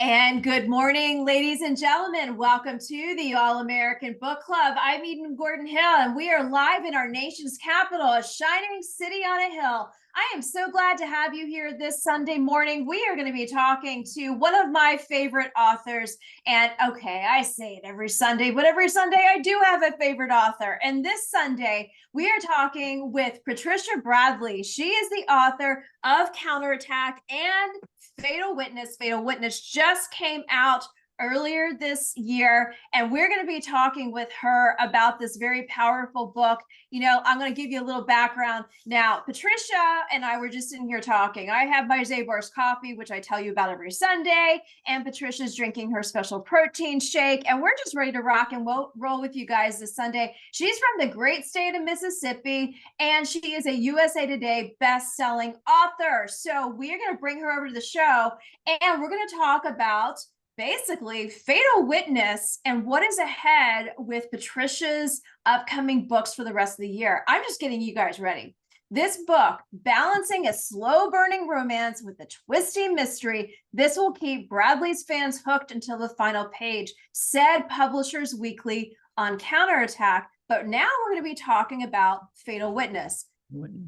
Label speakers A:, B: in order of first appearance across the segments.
A: And good morning, ladies and gentlemen. Welcome to the All-American Book Club. I'm Eden Gordon-Hill, and we are live in our nation's capital, a shining city on a hill. I am so glad to have you here this Sunday morning. We are going to be talking to one of my favorite authors. And okay, I say it every Sunday, but every Sunday I do have a favorite author. And this Sunday, we are talking with Patricia Bradley. She is the author of Counterattack and Fatal Witness. Fatal Witness just came out earlier this year, and we're going to be talking with her about this very powerful book. You know, I'm going to give you a little background. Now, Patricia and I were just sitting here talking. I have my Zabar's coffee, which I tell you about every Sunday, and Patricia's drinking her special protein shake, and we're just ready to rock and roll with you guys this Sunday. She's from the great state of Mississippi, and she is a USA Today best-selling author. So we're going to bring her over to the show, and we're going to talk about basically Fatal Witness and what is ahead with Patricia's upcoming books for the rest of the year. I'm just getting you guys ready. This book, balancing a slow-burning romance with a twisty mystery, this will keep Bradley's fans hooked until the final page, said Publishers Weekly on Counterattack. But now we're going to be talking about Fatal Witness.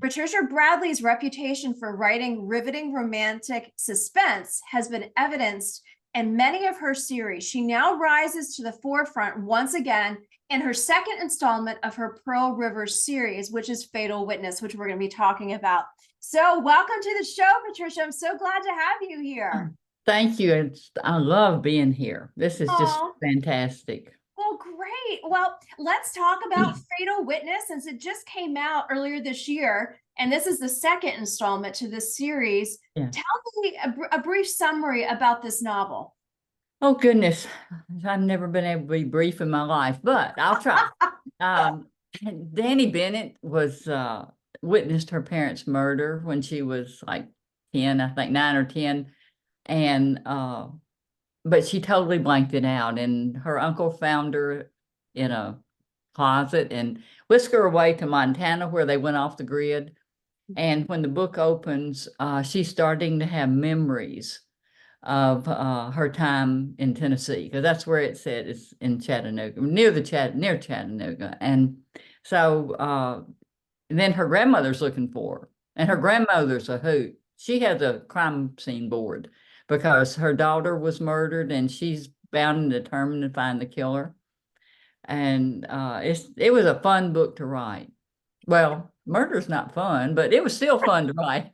A: Patricia Bradley's reputation for writing riveting romantic suspense has been evidenced in many of her series. She now rises to the forefront once again in her second installment of her Pearl River series, which is Fatal Witness, which we're going to be talking about. So welcome to the show, Patricia. I'm so glad to have you here.
B: Thank you. I love being here. This is just fantastic.
A: Well, great. Well, let's talk about Fatal Witness, since it just came out earlier this year, and this is the second installment to this series. Yeah. Tell me a brief summary about this novel.
B: Oh, goodness. I've never been able to be brief in my life, but I'll try. Danny Bennett was witnessed her parents' murder when she was like 10, I think 9 or 10. And but she totally blanked it out, and her uncle found her in a closet and whisked her away to Montana, where they went off the grid. And when the book opens, she's starting to have memories of her time in Tennessee, because that's where it said. It's in Chattanooga, near Chattanooga. And so then her grandmother's looking for her, and her grandmother's a hoot. She has a crime scene board because her daughter was murdered, and she's bound and determined to find the killer. And it was a fun book to write. Well, murder's not fun, but it was still fun to write.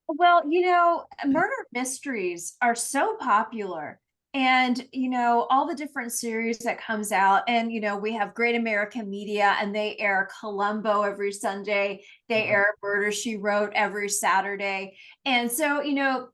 A: Well, you know, murder mysteries are so popular, and, you know, all the different series that comes out, and, you know, we have Great American Media, and they air Columbo every Sunday. They air Murder, She Wrote every Saturday. And so, you know,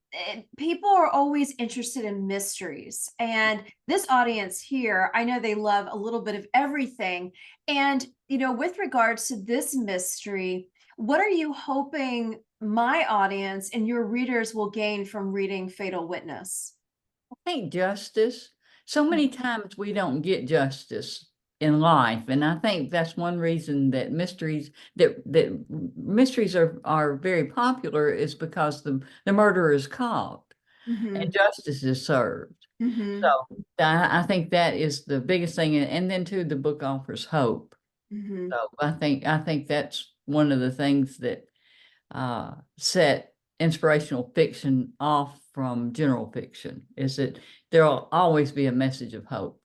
A: people are always interested in mysteries. And this audience here, I know they love a little bit of everything. And, you know, with regards to this mystery, what are you hoping my audience and your readers will gain from reading Fatal Witness?
B: I think justice. So many times we don't get justice in life, and I think that's one reason that mysteries are very popular, is because the murderer is caught and justice is served. So I think that is the biggest thing, and then too, the book offers hope. So I think that's one of the things that set inspirational fiction off from general fiction, is that there'll always be a message of hope.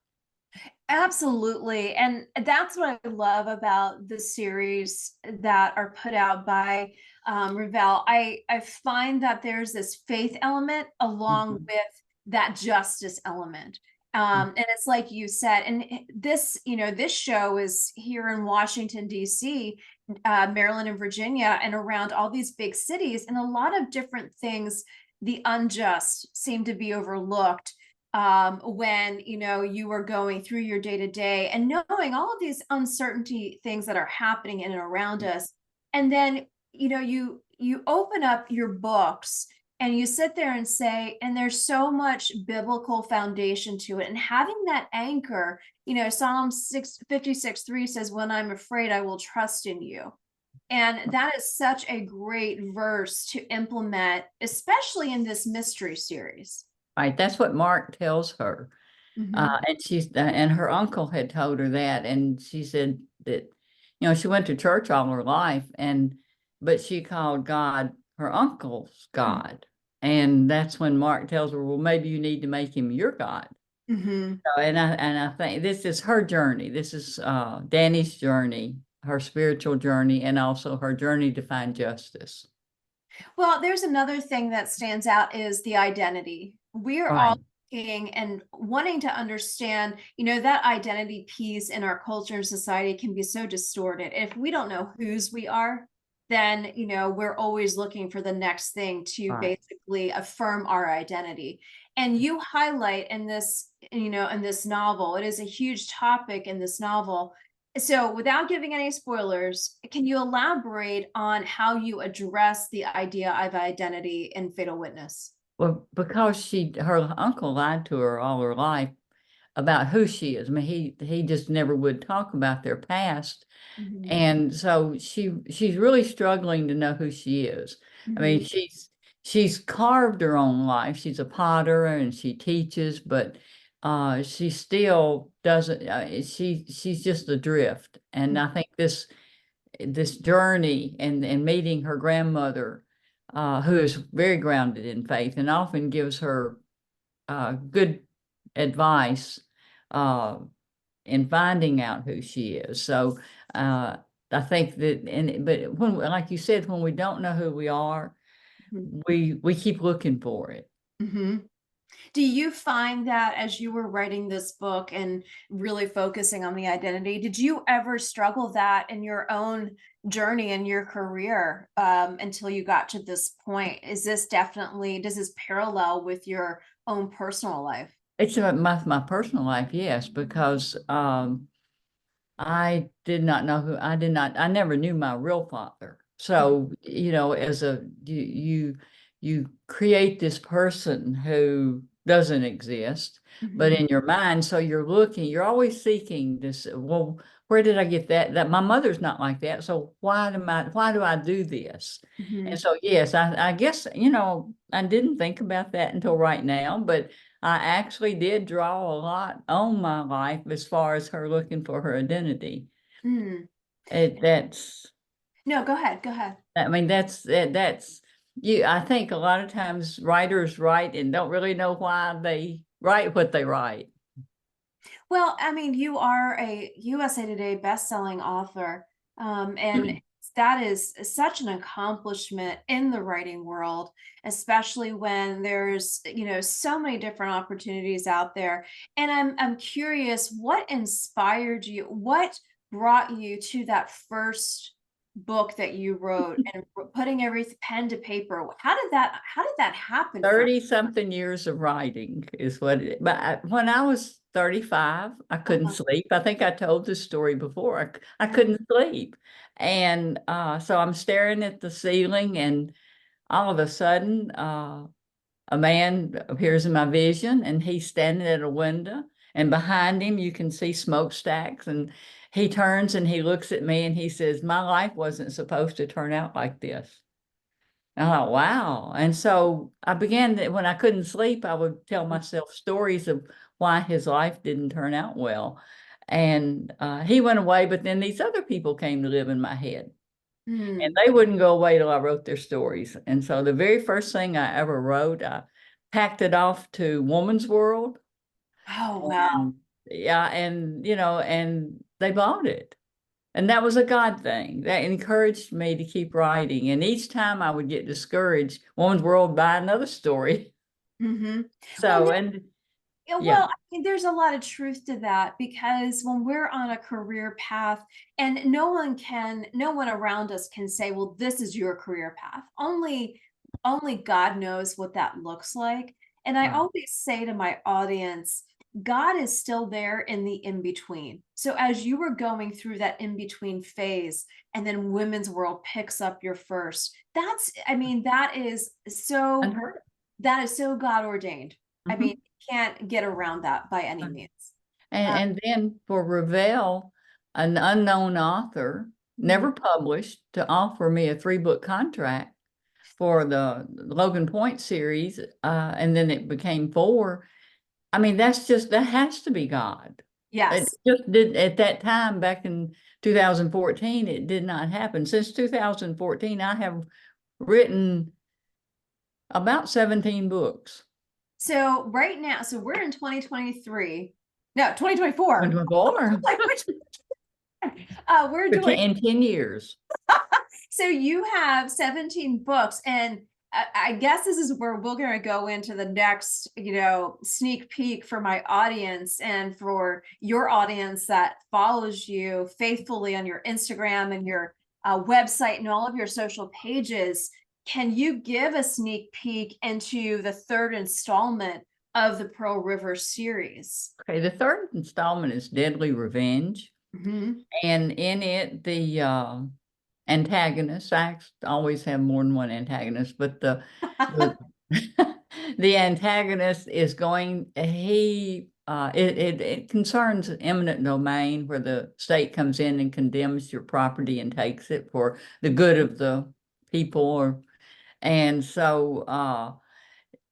A: Absolutely. And that's what I love about the series that are put out by Revell. I find that there's this faith element along with that justice element. And it's like you said, and this, you know, this show is here in Washington, D.C., Maryland and Virginia, and around all these big cities, and a lot of different things, the unjust seem to be overlooked when, you know, you are going through your day-to-day and knowing all of these uncertainty things that are happening in and around us. And then, you know, you open up your books and you sit there and say, and there's so much biblical foundation to it. And having that anchor, you know, Psalm 56:3 says, when I'm afraid, I will trust in you. And that is such a great verse to implement, especially in this mystery series.
B: Right. That's what Mark tells her.
A: Mhm.
B: And her uncle had told her that, and she said that, she went to church all her life, but she called God her uncle's God. And that's when Mark tells her, well, maybe you need to make him your God.
A: Mhm.
B: So, and I think this is her journey. This is Danny's journey, her spiritual journey, and also her journey to find justice.
A: Well, there's another thing that stands out is the identity. We're all
B: Right.
A: looking and wanting to understand, that identity piece in our culture and society can be so distorted. If we don't know whose we are, then, we're always looking for the next thing to
B: Right.
A: basically affirm our identity. And you highlight in this, in this novel, it is a huge topic in this novel. So, without giving any spoilers, can you elaborate on how you address the idea of identity in Fatal Witness?
B: Well, because her uncle lied to her all her life about who she is. I mean, he just never would talk about their past.
A: Mhm.
B: And so she's really struggling to know who she is. I mean,
A: Mhm.
B: she's carved her own life. She's a potter and she teaches, but she still doesn't. She's just adrift. And I think this journey and meeting her grandmother, who is very grounded in faith and often gives her good advice uh, in finding out who she is. So uh, I think that, but when, like you said, when we don't know who we are,
A: Mhm.
B: we keep looking for it.
A: Mhm. Do you find that as you were writing this book and really focusing on the identity, did you ever struggle that in your own journey in your career until you got to this point? Does this parallel with your own personal life?
B: It's about my personal life, yes, because I did not know who I never knew my real father. So, as you create this person who doesn't exist, but
A: Mhm.
B: in your mind, so you're always seeking this, well, where did I get that? That my mother's not like that. So why do I do this? And
A: Mhm.
B: so, yes, I guess, I didn't think about that until right now, but I actually did draw a lot on my life as far as her looking for her identity.
A: Mm.
B: That's,
A: No, go ahead. Go ahead.
B: I mean, that's you. I think a lot of times writers write and don't really know why they write what they write.
A: Well, I mean, you are a USA Today best-selling author, and that is such an accomplishment in the writing world, especially when there's, so many different opportunities out there. And I'm curious, what inspired you? What brought you to that first book that you wrote and putting every pen to paper? How did that happen for
B: 30 something years of writing is what but when I was 35, I couldn't
A: you?
B: sleep. I think I told this story before. I
A: Uh-huh.
B: couldn't sleep. And so I'm staring at the ceiling, and all of a sudden, a man appears in my vision, and he's standing at a window, and behind him you can see smokestacks, and he turns and he looks at me and he says, my life wasn't supposed to turn out like this. And I thought, wow. And so I began that when I couldn't sleep, I would tell myself stories of why his life didn't turn out well. And he went away, but then these other people came to live in my head, and
A: Hmm.
B: they wouldn't go away till I wrote their stories. And so the very first thing I ever wrote, I packed it off to Woman's World.
A: Oh, wow.
B: And yeah, and they bought it. And that was a God thing that encouraged me to keep writing. And each time I would get discouraged, Woman's World buy another story.
A: Hmm. Well,
B: So, and
A: yeah,
B: yeah,
A: well, I mean, there's a lot of truth to that because when we're on a career path and no one around us can say, well, this is your career path. Only God knows what that looks like. And I
B: right.
A: always say to my audience, God is still there in the in between. So as you were going through that in between phase, and then Women's World picks up your first, I mean,
B: Unheard
A: that is so God ordained. I
B: of.
A: mean, can't get around that by any means.
B: And
A: Uh,
B: and then for Revell, an unknown author,
A: mhm.
B: never published, to offer me a 3-book contract. for the Logan Point series, and then it became 4. I mean, that has to be God. It
A: Yes.
B: just did at that time back in 2014, it did not happen. Since 2014, I have written about 17 books.
A: So right now, so we're in 2023. No, 2024.
B: 24
A: Like which we're doing
B: in 10 years.
A: so you have 17 books, and I guess this is where we're going to go into the next, sneak peek for my audience and for your audience that follows you faithfully on your Instagram and your website and all of your social pages. Can you give a sneak peek into the 3rd installment of the Pearl River series?
B: Okay, the 3rd installment is Deadly Revenge.
A: Mm-hmm.
B: And in it, the antagonist, I always have more than one antagonist, but the the antagonist is it concerns eminent domain, where the state comes in and condemns your property and takes it for the good of the people, and so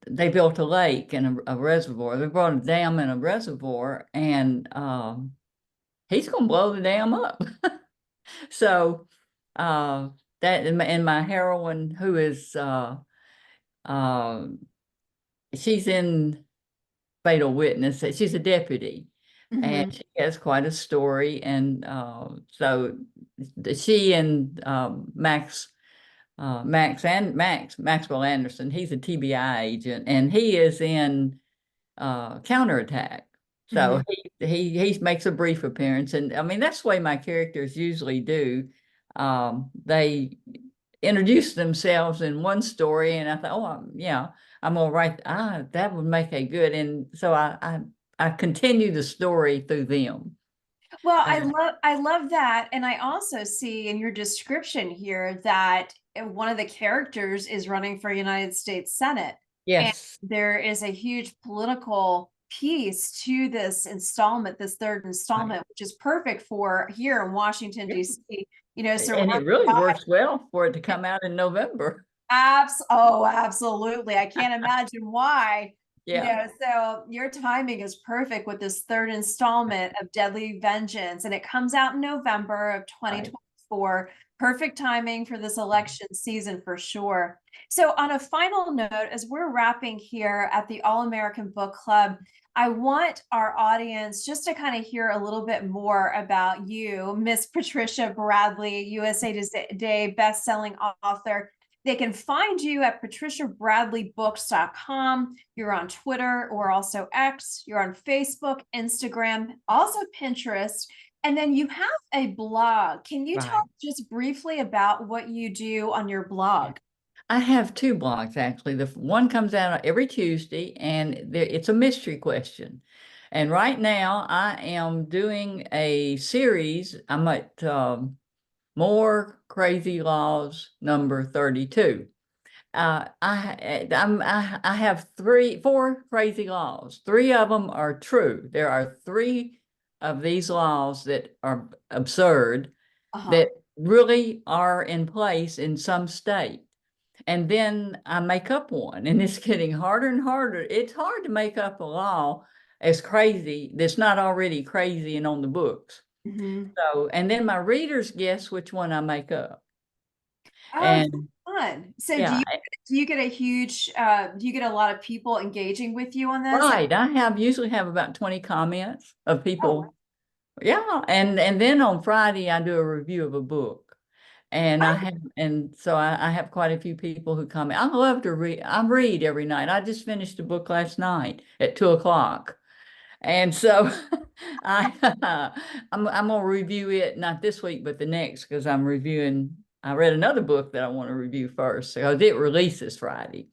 B: they built a lake and a reservoir. They brought a dam and a reservoir, and he's gonna blow the dam up. So that, and my heroine, who is she's in Fatal Witness, she's a deputy, and she has quite a story. And so she and Maxwell Anderson, he's a TBI agent, and he is in Counterattack. So he makes a brief appearance, and I mean that's the way my characters usually do. They introduce themselves in one story, and I thought, yeah, I'm gonna write. That would make a good. And so I continue the story through them.
A: Well, I love that. And I also see in your description here that one of the characters is running for United States Senate. And
B: Yes,
A: there is a huge political piece to this installment, this 3rd installment, which is perfect for here in Washington, D.C.
B: and it really works well for it to come out in November.
A: Absolutely. I can't imagine why.
B: Yeah.
A: So your timing is perfect with this 3rd installment of Deadly Vengeance, and it comes out in November of 2024. Perfect timing for this election season for sure. So on a final note, as we're wrapping here at the All American Book Club, I want our audience just to kind of hear a little bit more about you, Miss Patricia Bradley, USA Today best-selling author. They can find you at patriciabradleybooks.com. You're on Twitter or also X. You're on Facebook, Instagram, also Pinterest. And then you have a blog. Can you talk just briefly about what you do on your blog?
B: I have 2 blogs, actually. The one comes out every Tuesday, and it's a mystery question. And right now I am doing a series. I'm at More Crazy Laws number 32. I have 4 crazy laws. 3 of them are true. There are 3 of these laws that are absurd, that really are in place in some state. And then I make up one, and it's getting harder and harder. It's hard to make up a law as crazy that's not already crazy and on the books. So, and then my readers guess which one I make up. And
A: Fun. So
B: yeah,
A: do you get a huge do you get a lot of people engaging with you on this?
B: right. I usually have about 20 comments of people. Yeah, and then on Friday I do a review of a book. And so I have quite a few people who comment. I love to read. I read every night. I just finished a book last night at 2:00. And so I'm gonna review it, not this week, but the next, because I read another book that I want to review first. So it releases Friday.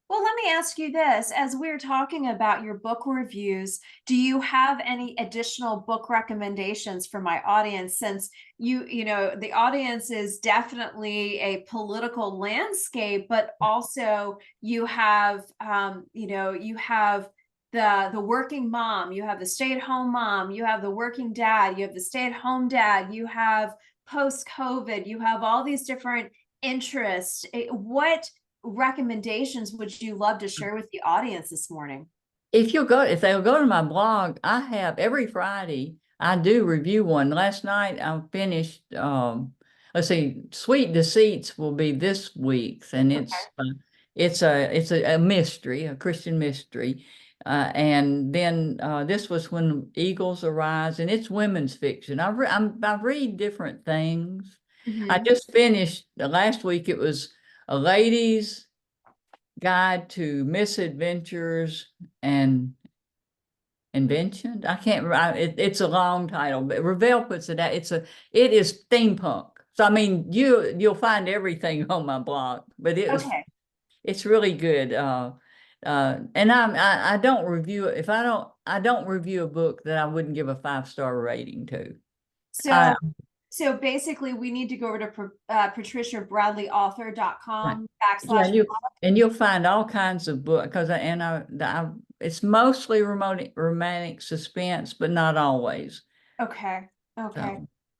A: Well, let me ask you this. As we're talking about your book reviews, do you have any additional book recommendations for my audience? Since the audience is definitely a political landscape, but also you have, you have the working mom, you have the stay-at-home mom, you have the working dad, you have the stay-at-home dad, you have post-COVID, you have all these different interests. recommendations would you love to share with the audience this morning?
B: If they'll go to my blog, I have every Friday, I do review one. Last night I finished, let's see, Sweet Deceits will be this week's, and it's a mystery, a Christian mystery. And then this was When Eagles Arise, and it's women's fiction. I read different things. I just finished last week. It was a lady's guide to misadventures and invention. I can't it's a long title, but Revell puts it out. It is steampunk. So I mean, you'll find everything on my blog, but it's really good. And I don't review it if I don't review a book that I wouldn't give a 5-star rating to.
A: So basically we need to go over to patriciabradleyauthor.com
B: Yeah, you'll find all kinds of books, because it's mostly romantic suspense, but not always.
A: Okay.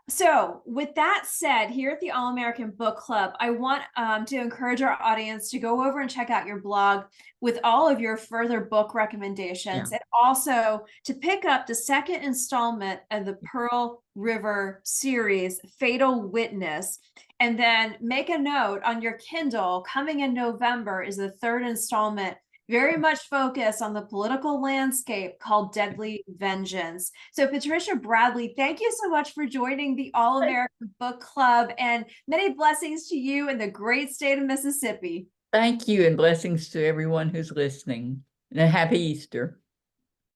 A: So with that said, here at the All American Book Club, I want to encourage our audience to go over and check out your blog with all of your further book recommendations, and also to pick up the second installment of the Pearl River series, Fatal Witness. And then make a note on your Kindle, coming in November is the third installment, very much focused on the political landscape, called Deadly Vengeance. So Patricia Bradley, thank you so much for joining the All American Book Club, and many blessings to you in the great state of Mississippi.
B: Thank you, and blessings to everyone who's listening, and a happy Easter.